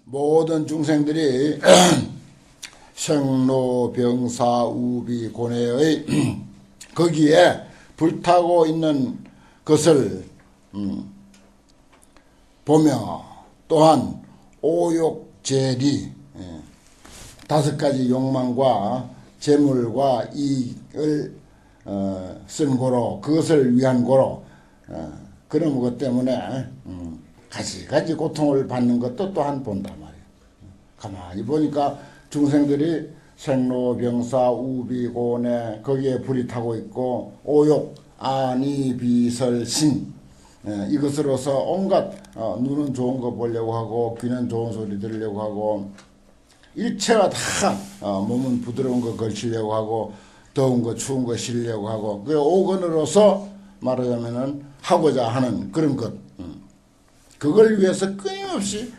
모든 중생들이 생로병사우비고뇌의 거기에 불타고 있는 것을 보며 또한 오욕재리 5가지 욕망과 재물과 이익을 쓴 고로 그것을 위한 고로 그런 것 때문에 가지가지 고통을 받는 것도 또한 본단 말이에요. 가만히 보니까 중생들이 생로병사 우비고뇌 거기에 불이 타고 있고 오욕 안이 비설신 이것으로서 온갖 눈은 좋은 거 보려고 하고 귀는 좋은 소리 들으려고 하고 일체가 다 몸은 부드러운 거 걸치려고 하고 더운 거 추운 거 실려고 하고 그 오건으로서 말하자면은 하고자 하는 그런 것 그걸 위해서 끊임없이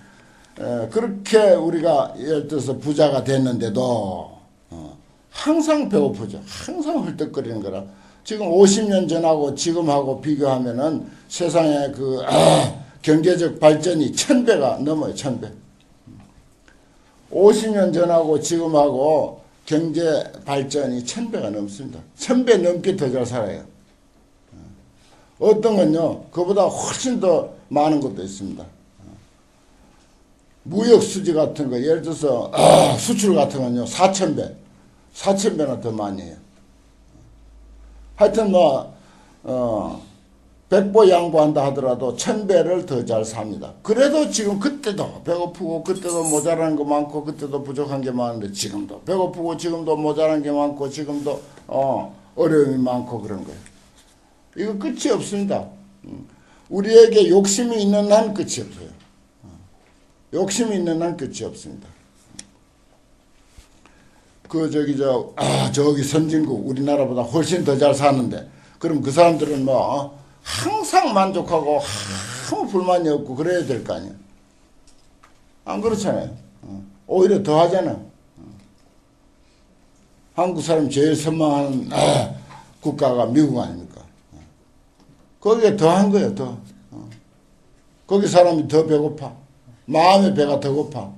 그렇게 우리가 예를 들어서 부자가 됐는데도 항상 배고프죠. 항상 헐떡거리는 거라. 지금 50년 전하고 지금하고 비교하면은 세상의 그 경제적 발전이 1000배가 넘어요. 1000배. 50년 전하고 지금하고 경제 발전이 1000배가 넘습니다. 1000배 넘게 더 잘 살아요. 어떤 건요, 그보다 훨씬 더 많은 것도 있습니다. 무역 수지 같은 거, 예를 들어서 수출 같은 건요, 4000배, 4000배나 더 많이 해요. 하여튼 백보 양보한다 하더라도 1000배를 더 잘 삽니다. 그래도 지금 그때도 배고프고 그때도 모자란 거 많고 그때도 부족한 게 많은데 지금도 배고프고 지금도 모자란 게 많고 지금도 어려움이 많고 그런 거예요. 이거 끝이 없습니다. 우리에게 욕심이 있는 한 끝이 없어요. 욕심이 있는 한 끝이 없습니다. 저기 선진국 우리나라보다 훨씬 더 잘 사는데 그럼 그 사람들은 항상 만족하고 아무 불만이 없고 그래야 될 거 아니에요. 안 그렇잖아요. 오히려 더 하잖아. 한국 사람 제일 선망하는 국가가 미국 아닙니까? 거기에 더 한 거예요. 더. 거기 사람이 더 배고파. 마음의 배가 더 고파.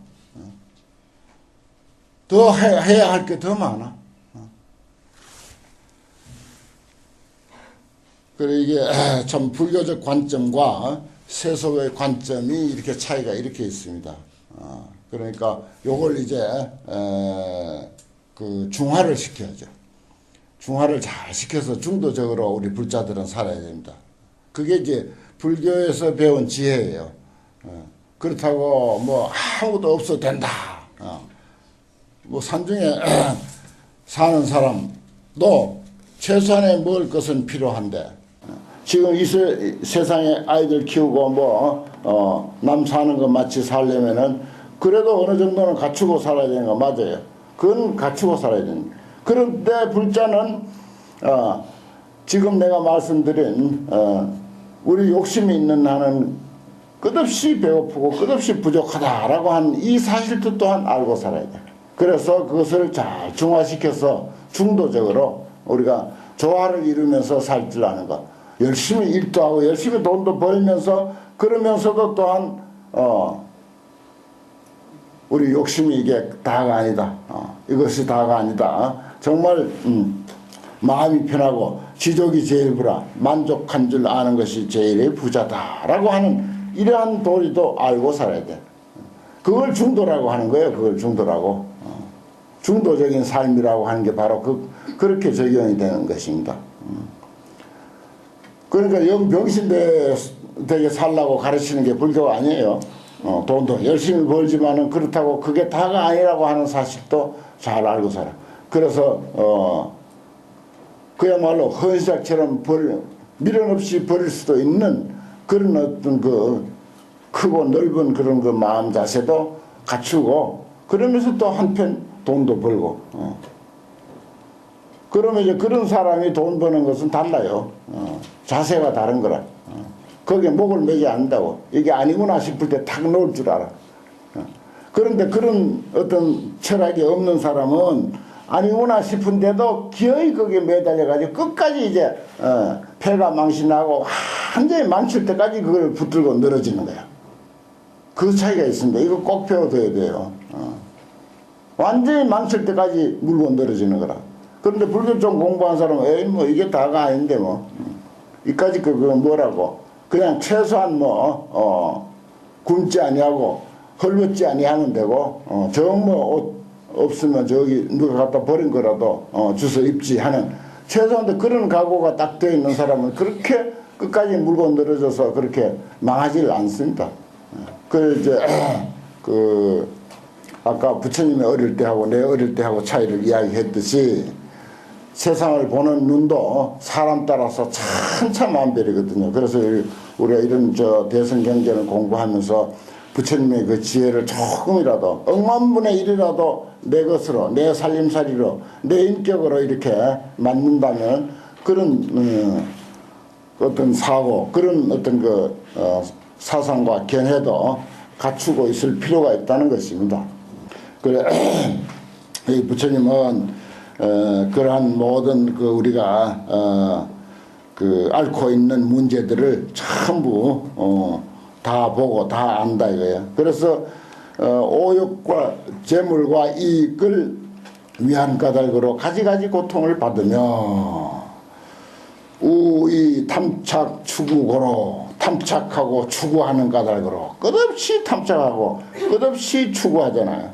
더 해야 할 게 더 많아. 그래 이게 참 불교적 관점과 세속의 관점이 이렇게 차이가 이렇게 있습니다. 그러니까 요걸 이제 그 중화를 시켜야죠. 중화를 잘 시켜서 중도적으로 우리 불자들은 살아야 됩니다. 그게 이제 불교에서 배운 지혜예요. 그렇다고 아무것도 없어도 된다. 산중에 사는 사람도 최소한의 먹을 것은 필요한데 지금 이 세상에 아이들 키우고 남 사는 것 마치 살려면은 그래도 어느 정도는 갖추고 살아야 되는 거 맞아요. 그건 갖추고 살아야 됩니다. 그런데 불자는 지금 내가 말씀드린 우리 욕심이 있는 한은 끝없이 배고프고 끝없이 부족하다라고 한 이 사실도 또한 알고 살아야 돼. 그래서 그것을 잘 중화시켜서 중도적으로 우리가 조화를 이루면서 살 줄 아는 것. 열심히 일도 하고 열심히 돈도 벌면서 그러면서도 또한 우리 욕심이 이게 다가 아니다. 이것이 다가 아니다. 정말 마음이 편하고 지족이 제일 부라 만족한 줄 아는 것이 제일의 부자다라고 하는 이러한 도리도 알고 살아야 돼. 그걸 중도라고 하는 거예요. 그걸 중도라고. 중도적인 삶이라고 하는 게 바로 그렇게 적용이 되는 것입니다. 그러니까 영병신 되게 살라고 가르치는 게 불교가 아니에요. 돈도 열심히 벌지만은 그렇다고 그게 다가 아니라고 하는 사실도 잘 알고 살아. 그래서 그야말로 헌시작처럼 미련 없이 버릴 수도 있는 그런 어떤 그 크고 넓은 그런 그 마음 자세도 갖추고 그러면서 또 한편 돈도 벌고 그러면 이제 그런 사람이 돈 버는 것은 달라요. 자세가 다른 거라. 거기에 목을 매지 않는다고. 이게 아니구나 싶을 때 탁 놓을 줄 알아. 그런데 그런 어떤 철학이 없는 사람은 아니구나 싶은데도 기어이 거기에 매달려가지고 끝까지 이제 패가 망신하고 완전히 망칠 때까지 그걸 붙들고 늘어지는 거야. 그 차이가 있습니다. 이거 꼭 배워둬야 돼요. 완전히 망칠 때까지 물고 늘어지는 거라. 그런데 불교 좀 공부한 사람은 에이 뭐 이게 다가 아닌데 뭐 이까지 그거 뭐라고 그냥 최소한 뭐 굶지 아니하고 헐벗지 아니하면 되고 정 뭐 옷 없으면 저기 누가 갖다 버린 거라도 주워 입지 하는 최소한 그런 각오가 딱 되어 있는 사람은 그렇게 끝까지 물고 늘어져서 그렇게 망하지를 않습니다. 그 이제 그 아까 부처님이 어릴 때하고 내 어릴 때하고 차이를 이야기했듯이 세상을 보는 눈도 사람 따라서 천차만별이거든요. 그래서 우리가 이런 대승경전을 공부하면서 부처님의 그 지혜를 조금이라도 억만분의 1이라도 내 것으로 내 살림살이로 내 인격으로 이렇게 만든다면 그런 어떤 사고 그런 어떤 그 사상과 견해도 갖추고 있을 필요가 있다는 것입니다. 그래 이 부처님은 그러한 모든 그 우리가 그 앓고 있는 문제들을 전부 다 보고 다 안다 이거예요. 그래서 오욕과 재물과 이익을 위한 까닭으로 가지가지 고통을 받으며 우이 탐착 추구고로 탐착하고 추구하는 까닭으로 끝없이 탐착하고 끝없이 추구하잖아요.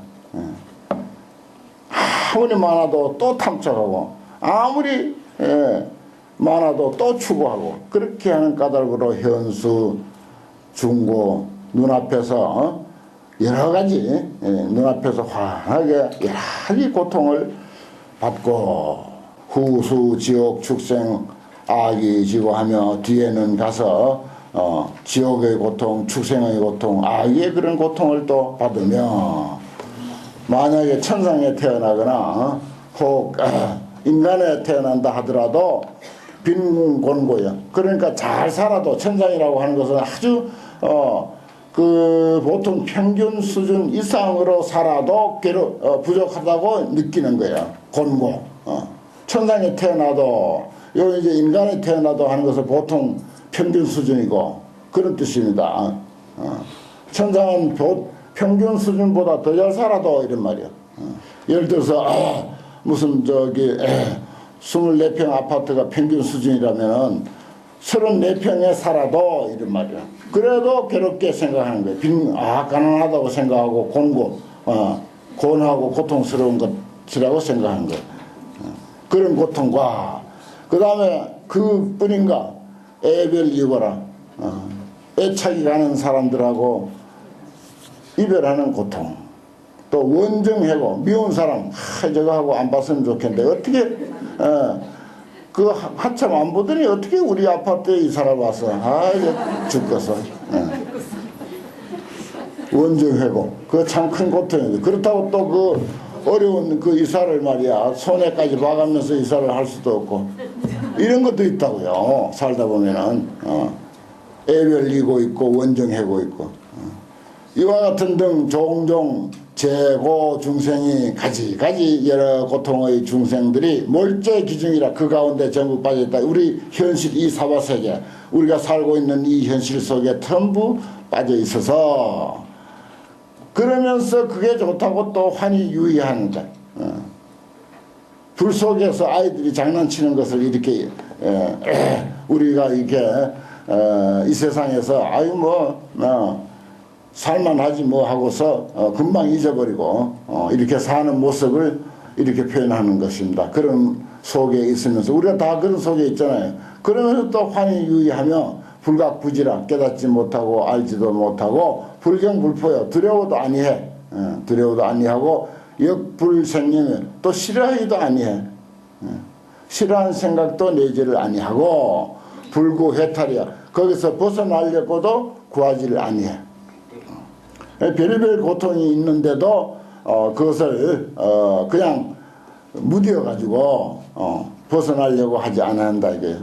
아무리 많아도 또 탐착하고 아무리 많아도 또 추구하고 그렇게 하는 까닭으로 현수 중고 눈앞에서 여러가지 눈앞에서 환하게 여러가지 고통을 받고 후수 지옥 축생 악이 지고 하며 뒤에는 가서 지옥의 고통 축생의 고통 악의 그런 고통을 또 받으며 만약에 천상에 태어나거나 혹 인간에 태어난다 하더라도 빈곤고요. 그러니까 잘 살아도 천상이라고 하는 것은 아주 그 보통 평균 수준 이상으로 살아도 부족하다고 느끼는 거예요. 곤고. 천상에 태어나도 요 이제 인간에 태어나도 하는 것은 보통 평균 수준이고 그런 뜻입니다. 천상은 평균 수준보다 더 잘 살아도 이런 말이야. 예를 들어서 무슨 저기 24평 아파트가 평균 수준이라면 34평에 살아도 이런 말이야. 그래도 괴롭게 생각하는 거야. 가난하다고 생각하고 곤하고 고통스러운 것이라고 생각하는 거야. 그런 고통과 그 다음에 그뿐인가 애별 이거라 애착이 가는 사람들하고 이별하는 고통 또 원정해고 미운 사람 저거 하고 안 봤으면 좋겠는데 어떻게 그 한참 안 보더니 어떻게 우리 아파트에 이 사람 왔어 이거 죽겠어 원정해고 그거 참 큰 고통이지. 그렇다고 또 그 어려운 그 이사를 말이야 손해까지 봐가면서 이사를 할 수도 없고 이런 것도 있다고요. 살다 보면은 애별리고 있고 원정해고 있고 이와 같은 등 종종 재고 중생이 가지가지 여러 고통의 중생들이 몰제 기중이라 그 가운데 전부 빠져있다. 우리 현실 이 사바세계 우리가 살고 있는 이 현실 속에 전부 빠져있어서 그러면서 그게 좋다고 또 환히 유의하는 것. 불 속에서 아이들이 장난치는 것을 이렇게 우리가 이렇게 이 세상에서 아유 뭐 살만하지 뭐 하고서 금방 잊어버리고 이렇게 사는 모습을 이렇게 표현하는 것입니다. 그런 속에 있으면서 우리가 다 그런 속에 있잖아요. 그러면서 또 환히 유의하며 불각부지라 깨닫지 못하고 알지도 못하고 불경불포여 두려워도 아니해. 두려워도 아니하고 역불생님에 또 싫어하기도 아니해. 싫어하는 생각도 내지를 아니하고 불구해탈이야. 거기서 벗어나려고도 구하지를 아니해. 별의별 고통이 있는데도 그것을 그냥 무디어 가지고 벗어나려고 하지 않는다 이거예요.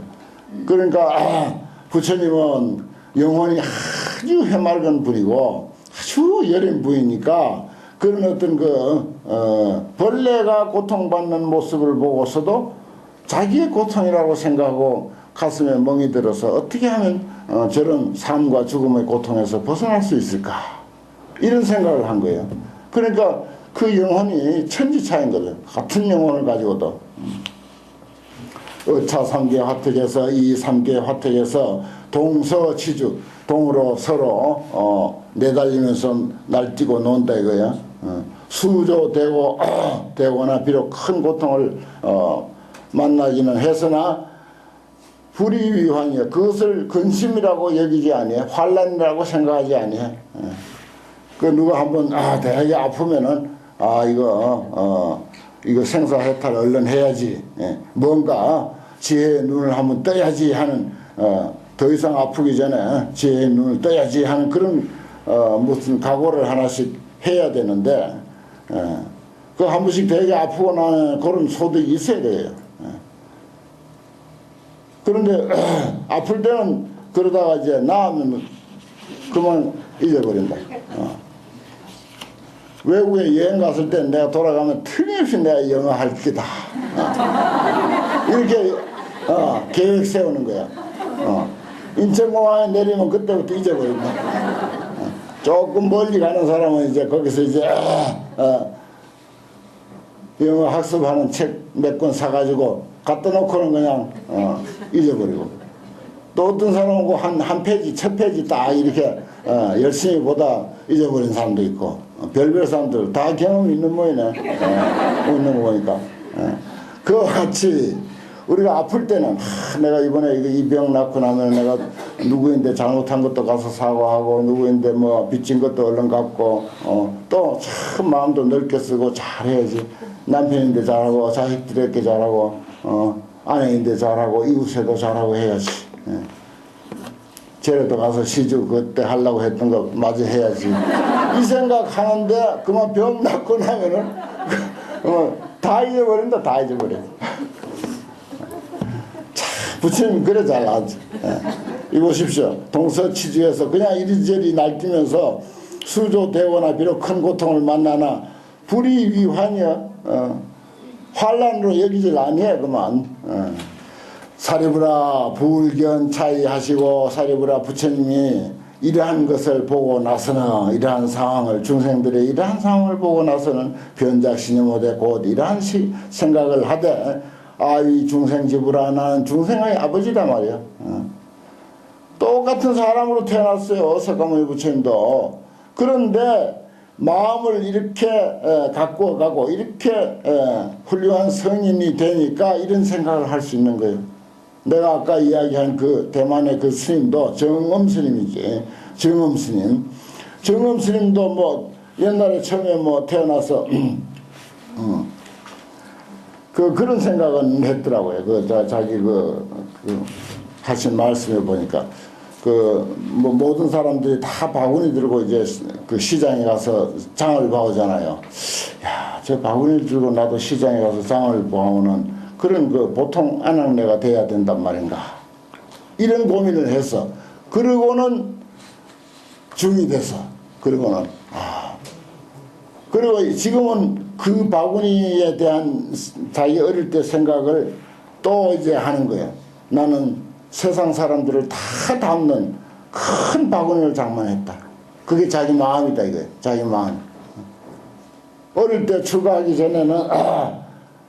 그러니까 부처님은 영혼이 아주 해맑은 분이고 아주 여린 분이니까 그런 어떤 벌레가 고통받는 모습을 보고서도 자기의 고통이라고 생각하고 가슴에 멍이 들어서 어떻게 하면 저런 삶과 죽음의 고통에서 벗어날 수 있을까 이런 생각을 한 거예요. 그러니까 그 영혼이 천지차인 거죠. 같은 영혼을 가지고도. 어차 삼계 화택에서 이 삼계 화택에서 동서치주, 동으로 서로 내달리면서 날뛰고 논다 이거야. 수조되고 되거나 비록 큰 고통을 만나기는 했으나 불이위환이야. 그것을 근심이라고 여기지 아니해. 환란이라고 생각하지 아니해. 그 누가 한번 되게 아프면은 이거 생사해탈 얼른 해야지. 뭔가 지혜의 눈을 한번 떠야지 하는 더 이상 아프기 전에 지혜의 눈을 떠야지 하는 그런 무슨 각오를 하나씩 해야 되는데 그 한 번씩 되게 아프고 나는 그런 소득이 있어야 돼요. 그런데 아플 때는 그러다가 이제 나으면 그만 잊어버린다. 외국에 여행 갔을 때 내가 돌아가면 틀림없이 내가 영어 할 기다. 이렇게 계획 세우는 거야. 인천공항에 내리면 그때부터 잊어버린다. 조금 멀리 가는 사람은 이제 거기서 이제 영어 학습하는 책 몇 권 사가지고 갖다 놓고는 그냥 잊어버리고, 또 어떤 사람은 한 페이지, 첫 페이지 딱 이렇게 열심히 보다 잊어버린 사람도 있고, 별별 사람들 다 경험이 있는 모이네. 있는 거 보니까. 그와 같이 우리가 아플 때는 내가 이번에 이 병 낳고 나면 내가 누구인데 잘못한 것도 가서 사과하고, 누구인데 뭐 빚진 것도 얼른 갚고, 또 참 마음도 넓게 쓰고 잘해야지. 남편인데 잘하고, 자식들에게 잘하고, 아내인데 잘하고, 이웃에도 잘하고 해야지. 제래도 가서 시주 그때 하려고 했던 거 마저 해야지. 이 생각하는데 그만 병 낫고 나면은 다 잊어버린다. 다 잊어버려. 부처님 그래 잘 나왔지. 이보십시오. 동서치주에서 그냥 이리저리 날뛰면서 수조되거나 비록 큰 고통을 만나나 불이위환이야. 환란으로 여기질 아니해 그만. 사리부라 불견 차이하시고, 사리부라 부처님이 이러한 것을 보고 나서는, 이러한 상황을, 중생들의 이러한 상황을 보고 나서는 변작신이 못해 곧 이러한 생각을 하되, 이 중생지부라, 나는 중생의 아버지다 말이야. 똑같은 사람으로 태어났어요, 석가모니 부처님도. 그런데 마음을 이렇게 갖고 가고 이렇게 훌륭한 성인이 되니까 이런 생각을 할 수 있는 거예요. 내가 아까 이야기한 그 대만의 그 스님도 정엄스님이지. 정엄스님. 정엄스님도 뭐 옛날에 처음에 뭐 태어나서 그런 생각은 했더라고요. 자기 하신 말씀을 보니까 뭐 모든 사람들이 다 바구니 들고 이제 그 시장에 가서 장을 봐오잖아요. 야, 저 바구니 들고 나도 시장에 가서 장을 봐오는 그런 보통 아낙네가 돼야 된단 말인가. 이런 고민을 해서, 그러고는 중이 돼서, 그리고 지금은 그 바구니에 대한 자기 어릴 때 생각을 또 이제 하는 거예요. 나는 세상 사람들을 다 담는 큰 바구니를 장만했다. 그게 자기 마음이다 이거예요. 자기 마음. 어릴 때 출가하기 전에는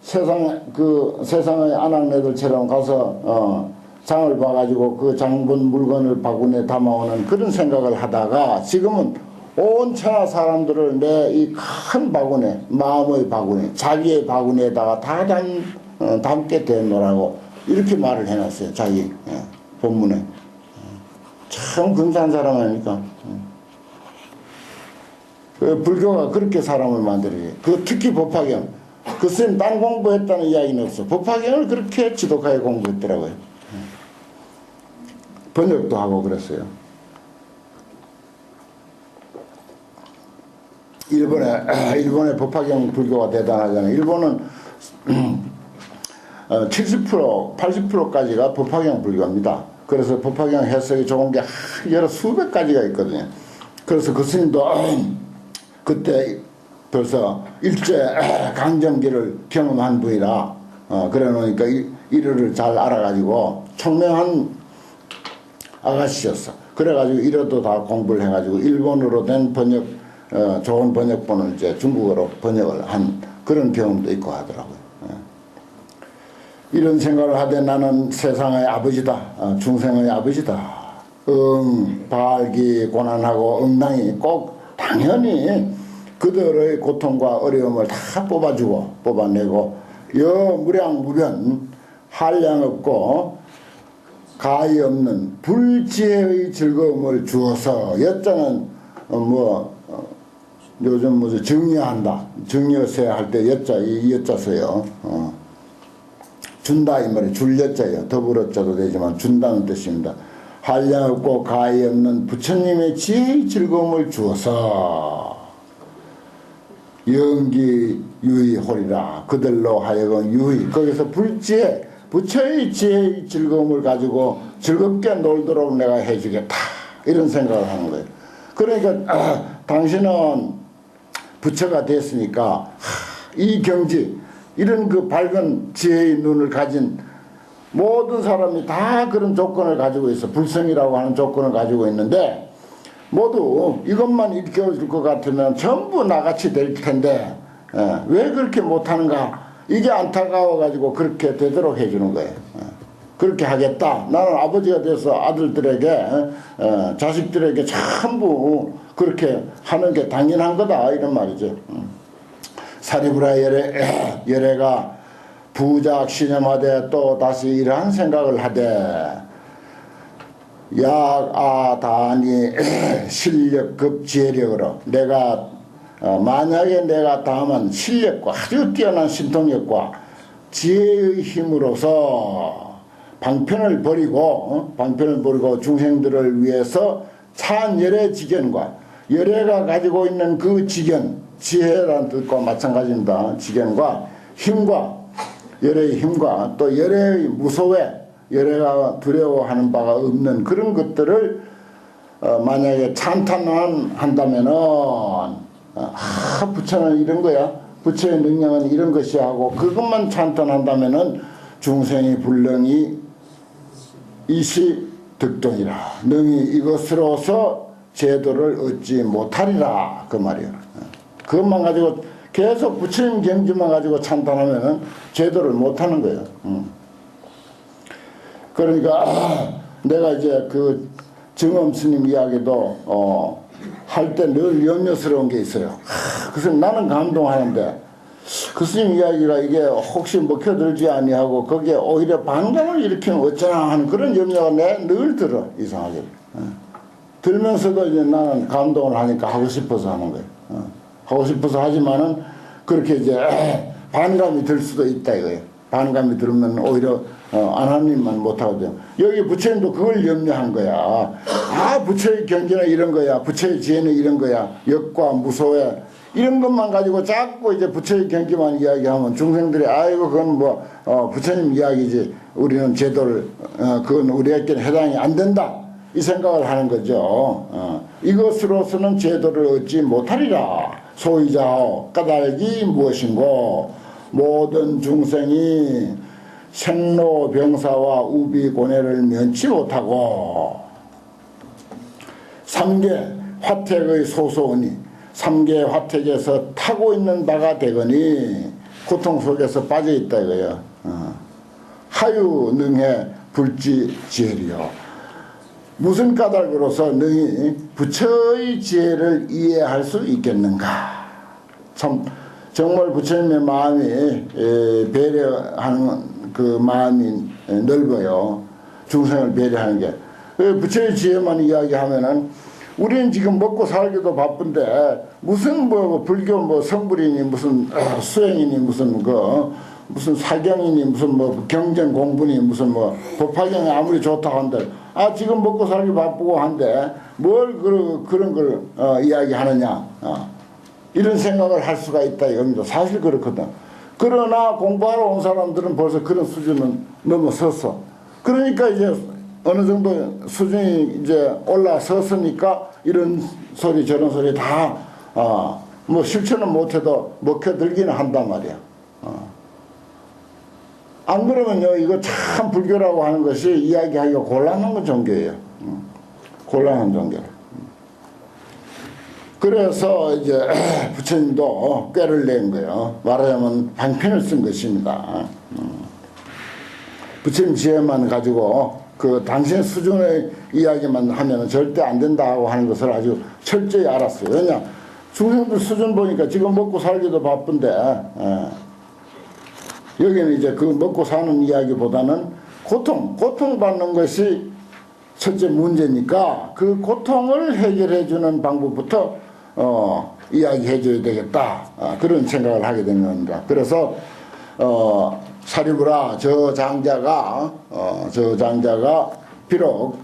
세상의 아낙네들처럼 가서 장을 봐가지고 그 장본 물건을 바구니에 담아오는 그런 생각을 하다가, 지금은 온 천하 사람들을 내 이 큰 바구니, 마음의 바구니, 자기의 바구니에다가 다 담게 되노라고 이렇게 말을 해놨어요. 자기 본문에. 참 근사한 사람 아닙니까? 불교가 그렇게 사람을 만들어요. 특히 법화경. 그 스님 딴 공부했다는 이야기는 없어. 법화경을 그렇게 지독하게 공부했더라고요. 번역도 하고 그랬어요. 일본의 법화경 불교가 대단하잖아요. 일본은 70%, 80%까지가 법화경 불교입니다. 그래서 법화경 해석이 좋은 게 여러 수백 가지가 있거든요. 그래서 그 스님도 그때 벌써 일제 강점기를 경험한 분이라 그래 놓으니까 이를 잘 알아가지고 총명한 아가씨였어. 그래가지고 이래도 다 공부를 해가지고 일본어로 된 번역 좋은 번역본을 이제 중국어로 번역을 한 그런 경험도 있고 하더라고요. 이런 생각을 하되 나는 세상의 아버지다. 중생의 아버지다. 발기, 고난하고 응당이 꼭 당연히 그들의 고통과 어려움을 다 뽑아내고 무량무변 한량 없고 가히 없는 불지혜의 즐거움을 주어서 여자는 요즘 무슨 정리한다 정리세 할 때 여자 이 여자 써요. 준다 이 말이 줄 여자예요. 더불어자도 되지만 준다는 뜻입니다. 한량 없고 가히 없는 부처님의 지혜의 즐거움을 주어서 영기 유의홀이라 그들로 하여금 유의 거기서 불지혜 부처의 지혜의 즐거움을 가지고 즐겁게 놀도록 내가 해주겠다 이런 생각을 하는 거예요. 그러니까 당신은 부처가 됐으니까 이 경지 이런 그 밝은 지혜의 눈을 가진 모든 사람이 다 그런 조건을 가지고 있어. 불성이라고 하는 조건을 가지고 있는데 모두 이것만 일깨워줄 것 같으면 전부 나같이 될 텐데 왜 그렇게 못하는가 이게 안타까워가지고 그렇게 되도록 해주는 거예요. 그렇게 하겠다. 나는 아버지가 돼서 아들들에게 자식들에게 전부 그렇게 하는 게 당연한 거다 이런 말이죠. 사리부라 열애가 부작 신념하되 또 다시 이러한 생각을 하되 약아다니 실력급 지혜력으로 내가 만약에 내가 다음은 실력과 아주 뛰어난 신통력과 지혜의 힘으로서 방편을 버리고 중생들을 위해서 찬 열의 지견과 열애가 가지고 있는 그 지견 지혜라는 뜻과 마찬가지입니다. 지견과 힘과 열애의 힘과 또 열애의 무소외 열애가 두려워하는 바가 없는 그런 것들을 만약에 찬탄한다면은 부처는 이런 거야 부처의 능력은 이런 것이야 하고 그것만 찬탄한다면은 중생이 불능이 이시 득동이라 능히 이것으로서 제도를 얻지 못하리라 그 말이야. 그것만 가지고 계속 부처님 경지만 가지고 찬탄하면은 제도를 못하는 거예요. 그러니까 내가 이제 그 정엄 스님 이야기도 할 때 늘 염려스러운 게 있어요. 그래서 나는 감동하는데 그 스님 이야기가 이게 혹시 먹혀들지 아니하고 거기에 오히려 반감을 일으키면 어쩌나 하는 그런 염려가 늘 들어 이상하게. 들면서도 이제 나는 감동을 하니까 하고 싶어서 하는 거예요. 하고 싶어서 하지만은 그렇게 이제 반감이 들 수도 있다 이거예요. 반감이 들으면 오히려 안 하는 일만 못하거든요. 여기 부처님도 그걸 염려한 거야. 부처의 경지는 이런 거야. 부처의 지혜는 이런 거야. 역과 무소외 이런 것만 가지고 자꾸 이제 부처의 경지만 이야기하면 중생들이 아이고 그건 뭐 부처님 이야기지 우리는 제도를 그건 우리에게는 해당이 안 된다 이 생각을 하는 거죠. 이것으로서는 제도를 얻지 못하리라. 소이자오 까닭이 무엇인고 모든 중생이 생로병사와 우비고뇌를 면치 못하고 삼계 화택의 소소하니 삼계 화택에서 타고 있는 바가 되거니 고통 속에서 빠져있다 이거예요. 하유능해 불지지혜리요. 무슨 까닭으로서 너희 부처의 지혜를 이해할 수 있겠는가. 참 정말 부처님의 마음이 배려하는 그 마음이 넓어요. 중생을 배려하는 게. 부처의 지혜만 이야기하면은 우리는 지금 먹고 살기도 바쁜데 무슨 뭐 불교 뭐 성불이니 무슨 수행이니 무슨 사경이니 무슨 뭐 경전 공부니 무슨 뭐 법화경이 아무리 좋다고 한들 지금 먹고 살기 바쁘고 한데 뭘 그런 걸 이야기하느냐 이런 생각을 할 수가 있다 이겁니다. 사실 그렇거든. 그러나 공부하러 온 사람들은 벌써 그런 수준은 넘어섰어. 그러니까 이제 어느 정도 수준이 이제 올라섰으니까 이런 소리 저런 소리 다 뭐 실천은 못해도 먹혀들기는 한단 말이야. 안 그러면요 이거 참 불교라고 하는 것이 이야기하기가 곤란한 건 종교예요. 곤란한 종교. 그래서 이제 부처님도 꾀를 낸 거예요. 말하자면 방편을 쓴 것입니다. 부처님 지혜만 가지고 그 당신의 수준의 이야기만 하면 절대 안 된다고 하는 것을 아주 철저히 알았어요. 왜냐 중생들 수준 보니까 지금 먹고 살기도 바쁜데 여기는 이제 그 먹고 사는 이야기보다는 고통받는 것이 첫째 문제니까 그 고통을 해결해 주는 방법부터 이야기해 줘야 되겠다. 그런 생각을 하게 된 겁니다. 그래서 사리부라 저 장자가 비록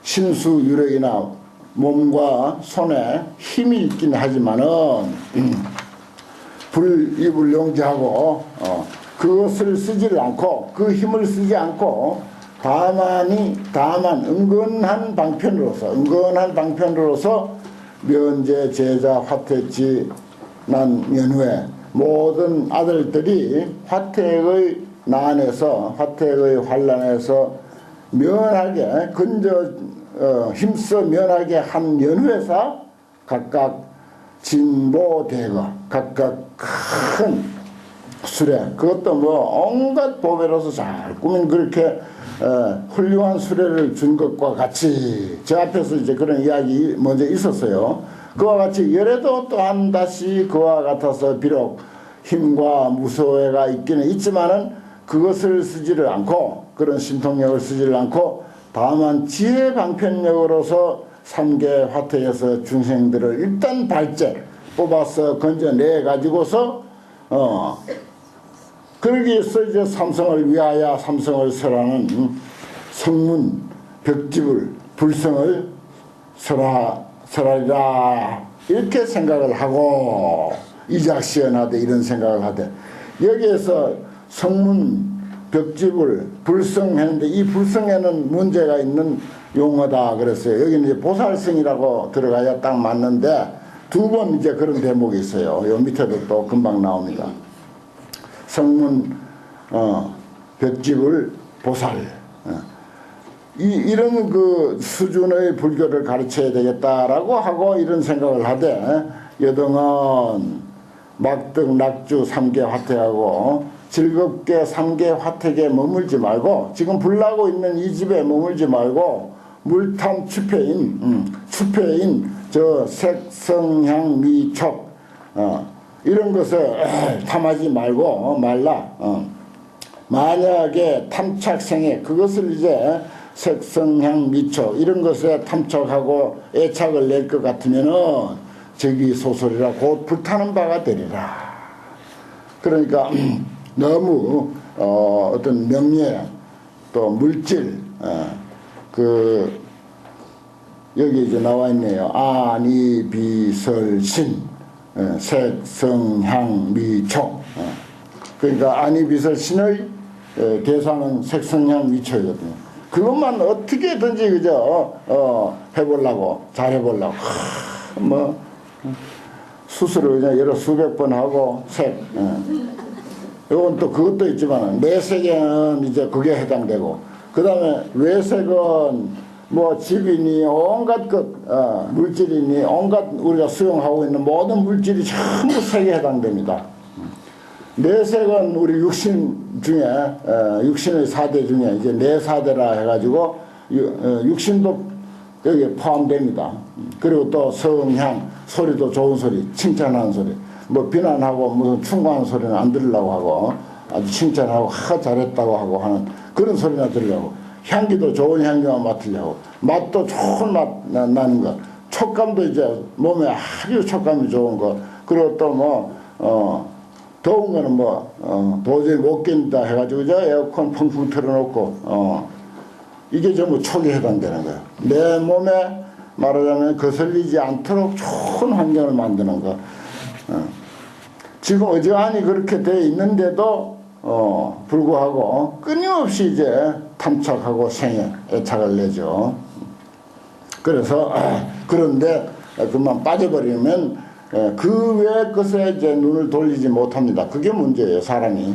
신수유력이나 몸과 손에 힘이 있긴 하지만은 불입을 용지하고 그것을 쓰지를 않고 그 힘을 쓰지 않고 다만 은근한 방편으로서 면제 제자 화택지 난 연후에 모든 아들들이 화택의 난에서 화택의 환란에서 면하게 힘써 면하게 한 연후에서 각각 진보대거 각각 큰 수레 그것도 뭐 온갖 보배로서 잘 꾸민 그렇게 훌륭한 수레를 준 것과 같이 저 앞에서 이제 그런 이야기 먼저 있었어요. 그와 같이 열애도 또한 다시 그와 같아서 비록 힘과 무소회가 있기는 있지만은 그것을 쓰지를 않고 그런 신통력을 쓰지를 않고 다만 지혜 방편력으로서 삼계 화택에서 중생들을 일단 발제 뽑아서 건져내 가지고서 그러기 위해서 이제 삼성을 위하여 삼성을 설하는 성문 벽집을 불성을 설하리라 이렇게 생각을 하고 이작시연하되 이런 생각을 하되 여기에서 성문 벽집을 불성했는데 이 불성에는 문제가 있는 용어다 그랬어요. 여기는 이제 보살성이라고 들어가야 딱 맞는데 두 번 이제 그런 대목이 있어요. 요 밑에도 또 금방 나옵니다. 성문 벽집을 보살 이런 그 수준의 불교를 가르쳐야 되겠다라고 하고 이런 생각을 하되 여등은 막득 낙주 삼계 화택하고 즐겁게 삼계 화택에 머물지 말고 지금 불나고 있는 이 집에 머물지 말고 물탐 추패인 저 색성향 미촉 이런 것을 탐하지 말고 말라. 만약에 탐착생에 그것을 이제 색성향 미촉 이런 것에 탐착하고 애착을 낼 것 같으면은 저기 소설이라 곧 불타는 바가 되리라. 그러니까 너무 어떤 명예 또 물질 여기 이제 나와 있네요. 아니 비설신 색성향 미촉 그러니까 아니 비설신의 대상은 색성향 미촉이거든요. 그것만 어떻게든지 그저 해보려고 잘해보려고 뭐 수술을 그냥 여러 수백 번 하고 요건 또 그것도 있지만 내색에는 이제 그게 해당되고 그 다음에 외색은 뭐 집이니 온갖 것 물질이니 온갖 우리가 수용하고 있는 모든 물질이 전부 색에 해당됩니다. 내색은 우리 육신 중에 육신의 4대 중에 이제 네 4대라 해가지고 육신도 여기에 포함됩니다. 그리고 또 성향 소리도 좋은 소리 칭찬하는 소리 뭐 비난하고 무슨 충고하는 소리는 안 들으려고 하고 아주 칭찬하고 잘했다고 하고 하는 그런 소리나 들으려고 향기도 좋은 향기만 맡으려고 맛도 좋은 맛 나는 것 촉감도 이제 몸에 아주 촉감이 좋은 것 그리고 또 뭐 더운 거는 뭐 도저히 못 견딘다 해가지고 저 에어컨 펑펑 틀어놓고 이게 전부 촉에 해당되는 거예요. 내 몸에 말하자면 거슬리지 않도록 좋은 환경을 만드는 거. 지금 어지간히 그렇게 돼 있는데도 불구하고 끊임없이 이제 탐착하고 생에 애착을 내죠. 그래서 그런데 그만 빠져버리면 그 외의 것에 이제 눈을 돌리지 못합니다. 그게 문제예요, 사람이.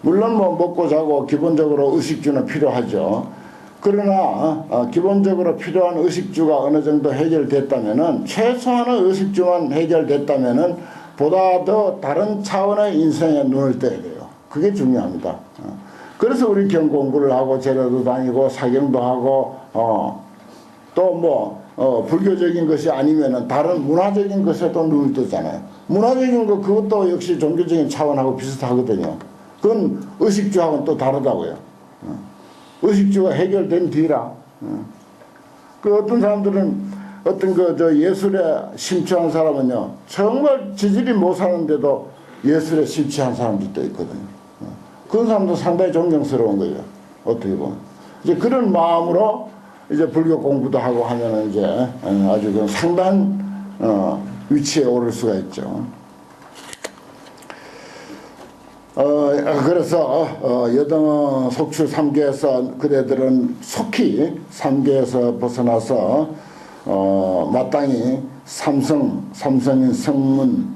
물론 뭐 먹고 자고 기본적으로 의식주는 필요하죠. 그러나 기본적으로 필요한 의식주가 어느 정도 해결됐다면은, 최소한의 의식주만 해결됐다면은 보다 더 다른 차원의 인생에 눈을 떠야 돼요. 그게 중요합니다. 그래서 우리 경공부를 하고 제례도 다니고 사경도 하고 또 뭐 불교적인 것이 아니면은 다른 문화적인 것에도 눈을 뜨잖아요. 문화적인 거 그것도 역시 종교적인 차원하고 비슷하거든요. 그건 의식주하고는 또 다르다고요. 의식주가 해결된 뒤라. 그 어떤 사람들은 어떤 예술에 심취한 사람은요, 정말 지질이 못 사는데도 예술에 심취한 사람들도 있거든요. 그런 사람도 상당히 존경스러운 거예요. 어떻게 보면. 이제 그런 마음으로 이제 불교 공부도 하고 하면은 이제 아주 그 상당한 위치에 오를 수가 있죠. 그래서 여등 속출 3계에서 그대들은 속히 3계에서 벗어나서 마땅히 삼성인 성문,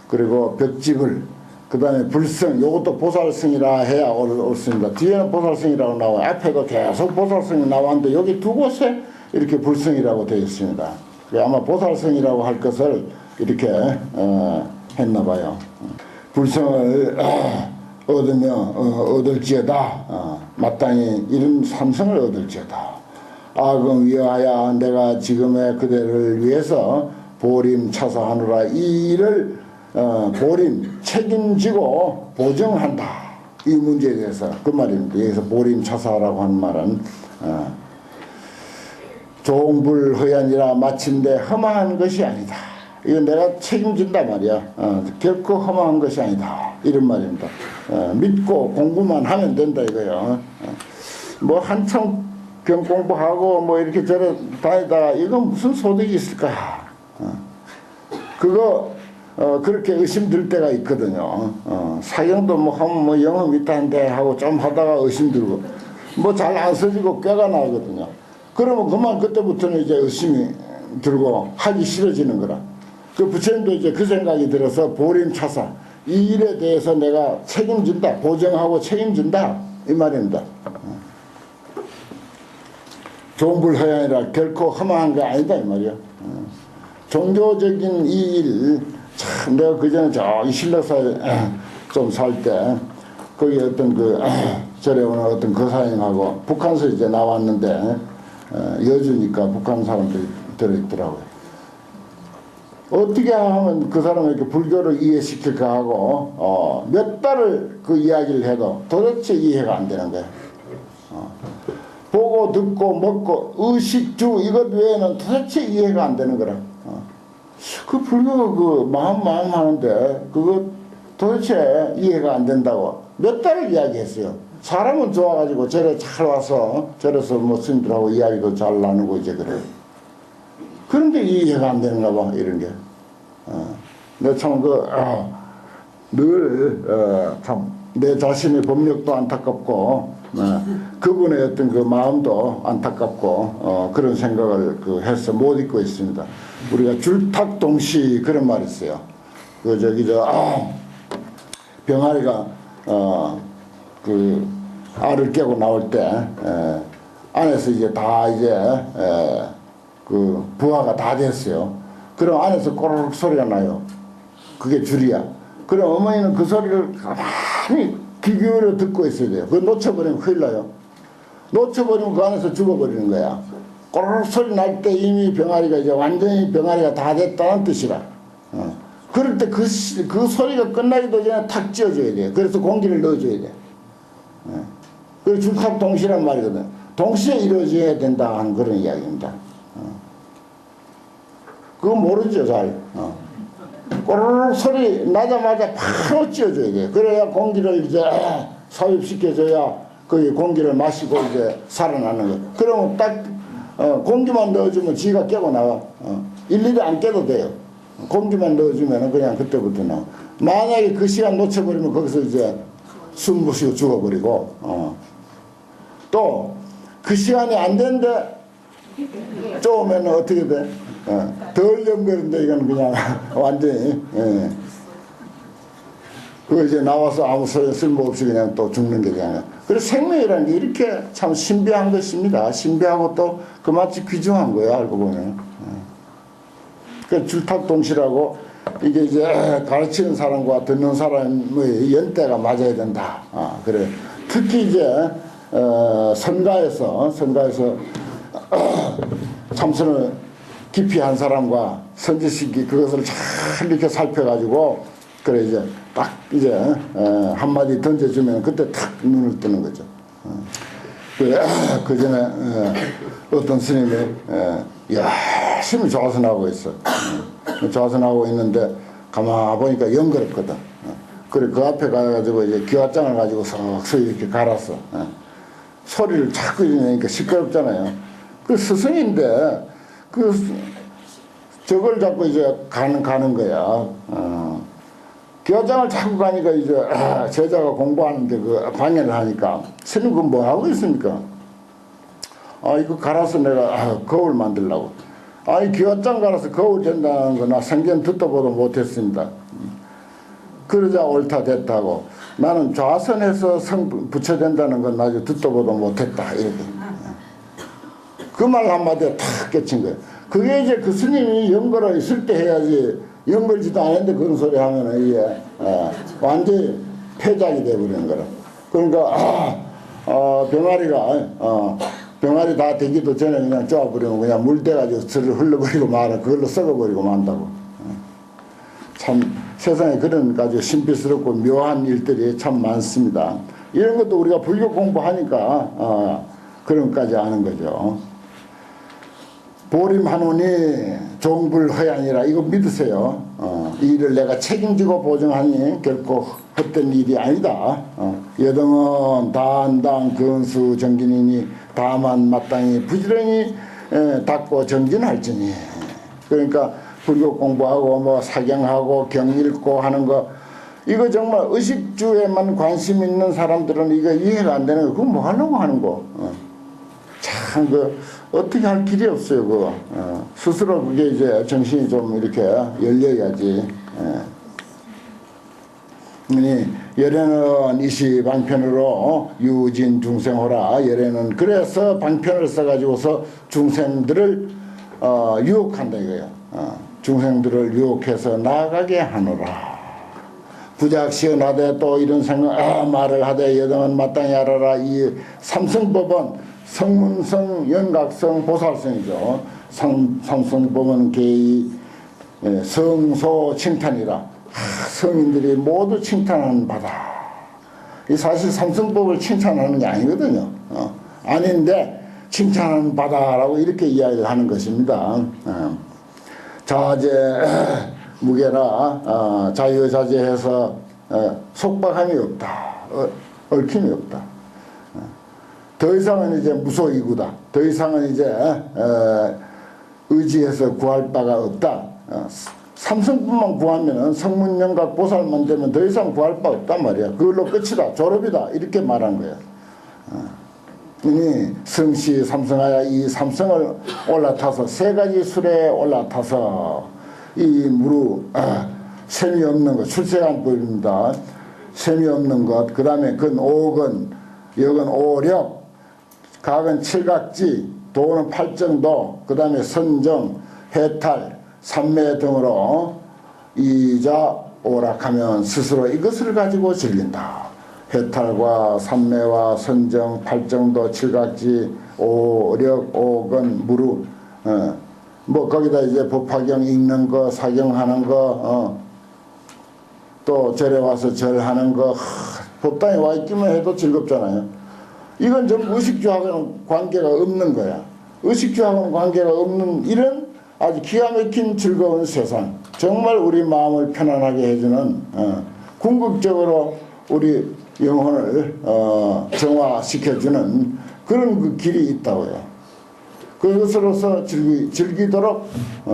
그리고 벽집을, 그 다음에 불성, 요것도 보살성이라 해야 옳습니다. 뒤에는 보살성이라고 나와요. 앞에도 계속 보살성이 나왔는데 여기 두 곳에 이렇게 불성이라고 되어 있습니다. 아마 보살성이라고 할 것을 이렇게 했나 봐요. 불성을 얻으며 얻을지어다. 마땅히 이런 삼성을 얻을지어다. 악은 위하여 내가 지금의 그대를 위해서 보림차사하노라. 이 일을 보림, 책임지고 보정한다. 이 문제에 대해서 그 말입니다. 여기서 보림차사라고 하는 말은 종불허연이라 마침내 험한 것이 아니다. 이건 내가 책임진다 말이야. 결코 험한 것이 아니다. 이런 말입니다. 믿고 공부만 하면 된다 이거요. 뭐 한참 병 공부하고 뭐 이렇게 저래 다니다가 이건 무슨 소득이 있을까? 그거 그렇게 의심들 때가 있거든요. 사경도 뭐 하면 뭐 영험 있다는데 하고 좀 하다가 의심들고 뭐 잘 안 써지고 꾀가 나거든요. 그러면 그만 그때부터는 이제 의심이 들고 하기 싫어지는 거라. 그 부처님도 이제 그 생각이 들어서 보림차사, 이 일에 대해서 내가 책임진다, 보정하고 책임진다 이 말입니다. 종불허연이라 결코 험한 거 아니다 이 말이야. 종교적인 이 일, 참 내가 그전에 저기 신라사에 좀 살 때 거기 어떤 절에 오는 어떤 거사님하고 북한서 이제 나왔는데 여주니까 북한 사람들이 들어있더라고요. 어떻게 하면 그 사람에게 불교를 이해시킬까 하고 몇 달을 그 이야기를 해도 도대체 이해가 안 되는 거예요. 보고 듣고 먹고 의식주 이것 외에는 도대체 이해가 안 되는 거라. 그 불교 그 마음 하는데 그거 도대체 이해가 안 된다고 몇 달을 이야기했어요. 사람은 좋아가지고 절에 잘 와서 절에서 뭐 스님들하고 이야기도 잘 나누고 이제 그래요. 그런데 이해가 안 되는가 봐 이런 게. 내가 참 늘 참 내 자신의 법력도 안타깝고 그분의 어떤 그 마음도 안타깝고 그런 생각을 해서 못 잊고 있습니다. 우리가 줄탁동시 그런 말이 있어요. 그 저기 병아리가 그 알을 깨고 나올 때 안에서 이제 다 이제 그 부화가 다 됐어요. 그럼 안에서 꼬르륵 소리가 나요. 그게 줄이야. 그럼 어머니는 그 소리를 가만히 귀 기울여 듣고 있어야 돼요. 그거 놓쳐버리면 큰일 나요. 놓쳐버리면 그 안에서 죽어버리는 거야. 꼬르륵 소리 날 때 이미 병아리가 이제 완전히 병아리가 다 됐다는 뜻이라. 그럴 때 그 소리가 끝나기도 전에 탁 찌어줘야 돼요. 그래서 공기를 넣어줘야 돼. 그래서 줄탁동시란 말이거든. 동시에 이루어져야 된다 하는 그런 이야기입니다. 그거 모르죠, 잘. 꼬르륵 소리 나자마자 바로 찌어줘야 돼. 그래야 공기를 이제 삽입시켜줘야 거기 공기를 마시고 이제 살아나는 거. 그러면 딱 공기만 넣어주면 지가 깨고 나와. 일일이 안 깨도 돼요. 공기만 넣어주면 그냥 그때부터 나와. 만약에 그 시간 놓쳐버리면 거기서 이제 숨 못 쉬고 죽어버리고 또 그 시간이 안 되는데 쪼으면 어떻게 돼? 덜 연결인데 이건 그냥 완전히 그거 이제 나와서 아무 소용 쓸모없이 그냥 또 죽는 게 그냥. 그래서 생명이라는 게 이렇게 참 신비한 것입니다. 신비하고 또 그마치 귀중한 거예요, 알고 보면. 그 줄탁동시라고 이게 이제 가르치는 사람과 듣는 사람의 연대가 맞아야 된다. 그래. 특히 이제 선가에서 참선을 깊이 한 사람과 선지식이 그것을 잘 이렇게 살펴가지고 그래 이제 딱 이제 한마디 던져주면 그때 탁 눈을 뜨는 거죠. 그 전에 어떤 스님이 열심히 좌선하고 있어. 좌선하고 있는데 가만 보니까 영거롭거든. 그래 그 앞에 가가지고 이제 기와장을 가지고 서서히 이렇게 갈았어. 소리를 자꾸 내니까 시끄럽잖아요. 그 스승인데 저걸 자꾸 이제 가는 거야. 기와장을 자꾸 가니까 이제 제자가 공부하는데 그 방해를 하니까 스님 그건 뭐 하고 있습니까? 이거 갈아서 내가 거울 만들려고. 아니 기와장 갈아서 거울 된다는 거 나 생전 듣도 보도 못했습니다. 그러자 옳다 됐다고. 나는 좌선에서 성 부처된다는 건 아주 듣도 보도 못했다 이렇게. 그 말 한마디에 탁 깨친 거예요. 그게 이제 그 스님이 연거로 있을 때 해야지 연걸지도 않았는데 그런 소리 하면은 이게 완전히 폐작이 돼버리는 거라. 그러니까 병아리 다 되기도 전에 그냥 쪼아버리면 그냥 물 대가지고 저를 흘러버리고 말아 그걸로 썩어버리고 만다고. 참 세상에 그런 아주 신비스럽고 묘한 일들이 참 많습니다. 이런 것도 우리가 불교 공부하니까 그런 것까지 아는 거죠. 보림하노니 종불허야니라 이거 믿으세요. 이 일을 내가 책임지고 보증하니 결코 헛된 일이 아니다. 여등은 다한당 근수 정진이니 다만 마땅히 부지런히 닦고 정진할지니. 그러니까 불교 공부하고 뭐 사경하고 경 읽고 하는 거 이거 정말 의식주에만 관심 있는 사람들은 이거 이해가 안 되는 거 그거 뭐 하려고 하는 거. 참 어떻게 할 길이 없어요. 그거 스스로 그게 이제 정신이 좀 이렇게 열려야지. 열애는 이시 방편으로 유진 중생호라. 열애는 그래서 방편을 써가지고서 중생들을 유혹한다 이거예요. 중생들을 유혹해서 나아가게 하노라. 부작시언하되 또 이런 생각 말을 하되 여등은 마땅히 알아라. 이 삼성법은 성문성, 연각성, 보살성이죠. 삼성법은 개의 성소 칭탄이라. 성인들이 모두 칭찬하는 바다. 이 사실 삼성법을 칭찬하는 게 아니거든요. 아닌데 칭찬하는 바다라고 이렇게 이야기를 하는 것입니다. 자제 무게라 자유자재해서 속박함이 없다. 얽힘이 없다. 더 이상은 이제 무소이구다. 더 이상은 이제 의지해서 구할 바가 없다. 삼성뿐만 구하면은 성문영각 보살만 되면 더 이상 구할 바 없단 말이야. 그걸로 끝이다. 졸업이다. 이렇게 말한 거야. 이니 성시 삼성하야 이 삼성을 올라타서 세 가지 술에 올라타서 이 무루 셈이 없는 것 출세한 법입니다. 셈이 없는 것. 그 다음에 근 오근 역은 오력 각은 칠각지, 도는 팔정도, 그 다음에 선정, 해탈, 삼매 등으로 이자 오락하면 스스로 이것을 가지고 즐긴다. 해탈과 삼매와 선정, 팔정도, 칠각지, 오력, 오건, 무루, 뭐 거기다 이제 법화경 읽는 거, 사경하는 거, 또 절에 와서 절하는 거, 법당에 와 있기만 해도 즐겁잖아요. 이건 전부 의식주하고는 관계가 없는 거야. 의식주하고는 관계가 없는 이런 아주 기가 막힌 즐거운 세상. 정말 우리 마음을 편안하게 해주는 궁극적으로 우리 영혼을 정화시켜주는 그런 그 길이 있다고요. 그것으로서 즐기도록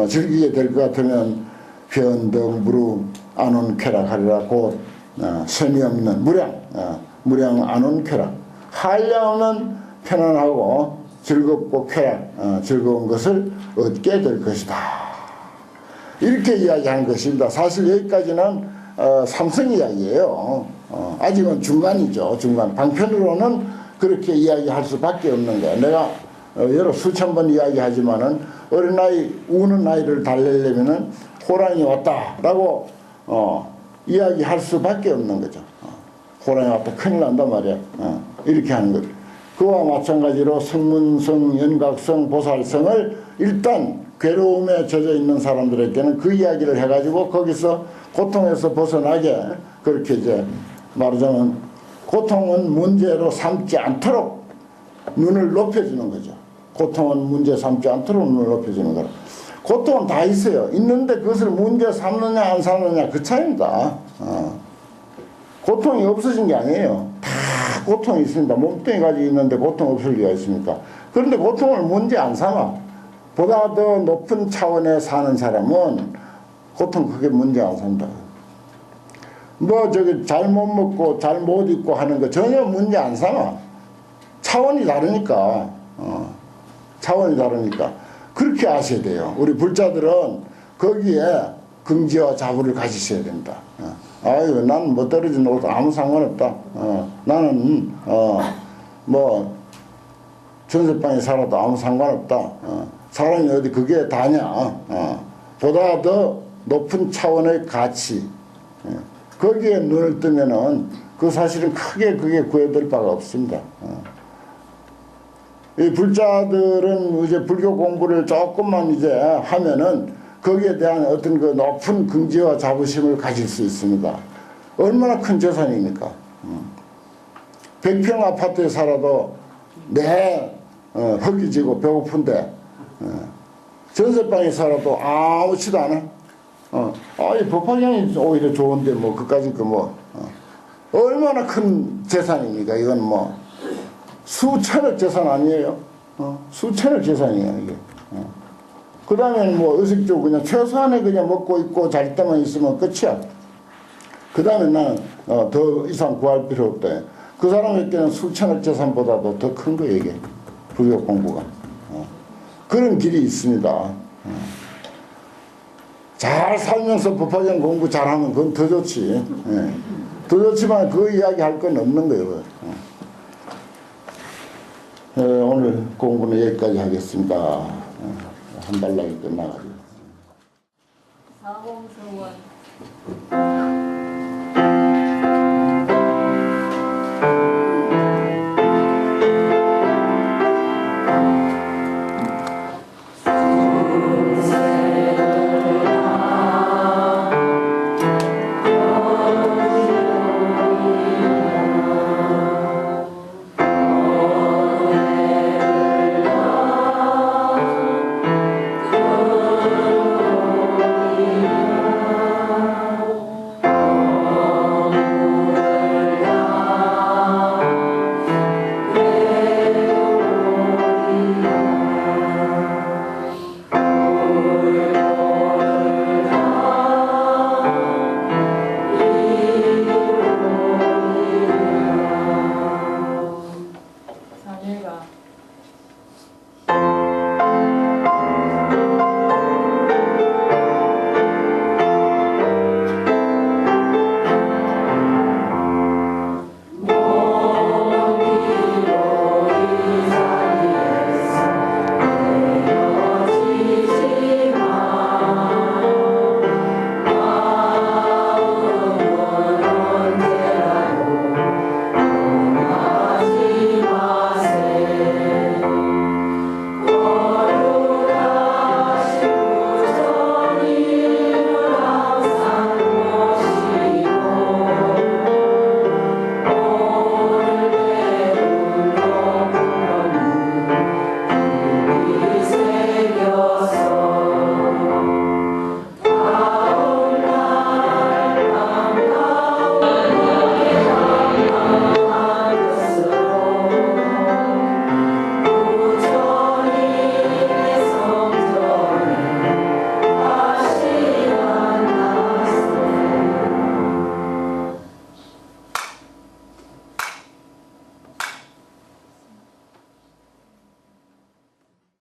즐기게 될 것 같으면 변덕 무루 안온 쾌락하리라. 곧 셈이 없는 무량 안온 쾌락. 한량없는 편안하고 즐겁고 쾌락, 즐거운 것을 얻게 될 것이다. 이렇게 이야기하는 것입니다. 사실 여기까지는 삼성 이야기예요. 아직은 중간이죠. 중간. 방편으로는 그렇게 이야기할 수밖에 없는 거야. 내가 여러 수천 번 이야기하지만은 어린아이 우는 아이를 달래려면은 호랑이 왔다라고 이야기할 수밖에 없는 거죠. 호랑이 왔다 큰일 난단 말이야. 이렇게 하는 것. 그와 마찬가지로 성문성, 연각성, 보살성을 일단 괴로움에 젖어 있는 사람들에게는 그 이야기를 해가지고 거기서 고통에서 벗어나게 그렇게 이제 말하자면 고통은 문제로 삼지 않도록 눈을 높여주는 거죠. 고통은 문제 삼지 않도록 눈을 높여주는 거라. 고통은 다 있어요. 있는데 그것을 문제 삼느냐 안 삼느냐 그 차이입니다. 고통이 없어진 게 아니에요. 다 고통이 있습니다. 몸뚱이 가지고 있는데 고통 없을 리가 있습니까? 그런데 고통을 문제 안 삼아. 보다 더 높은 차원에 사는 사람은 고통 그게 문제 안 산다. 뭐 저기 잘 못 먹고 잘 못 입고 하는 거 전혀 문제 안 삼아. 차원이 다르니까. 차원이 다르니까. 그렇게 아셔야 돼요. 우리 불자들은 거기에 긍지와 자부를 가지셔야 된다. 아유, 난 뭐 떨어진 옷 아무 상관없다. 나는 뭐 전세방에 살아도 아무 상관없다. 사람이 어디 그게 다냐. 보다 더 높은 차원의 가치. 거기에 눈을 뜨면은 그 사실은 크게 그게 구애될 바가 없습니다. 이 불자들은 이제 불교 공부를 조금만 이제 하면은 거기에 대한 어떤 그 높은 긍지와 자부심을 가질 수 있습니다. 얼마나 큰 재산입니까? 100평 아파트에 살아도 내 허기 지고 배고픈데 전세방에 살아도 아무렇지도 않아. 이 법화경이 오히려 좋은데 뭐 그까짓 거 뭐 얼마나 큰 재산입니까? 이건 뭐 수천억 재산 아니에요? 수천억 재산이에요 이게. 그 다음에는 뭐 의식적으로 그냥 최소한의 그냥 먹고 있고 잘 때만 있으면 끝이야. 그 다음에 나는 더 이상 구할 필요 없다. 그 사람에게는 수천억 재산보다도 더 큰 거예요 이게. 불교 공부가. 그런 길이 있습니다. 잘 살면서 법화경 공부 잘하면 그건 더 좋지. 더 좋지만 그 이야기 할 건 없는 거예요. 오늘 공부는 여기까지 하겠습니다. 한 발락이 끝나가지고. 사공서원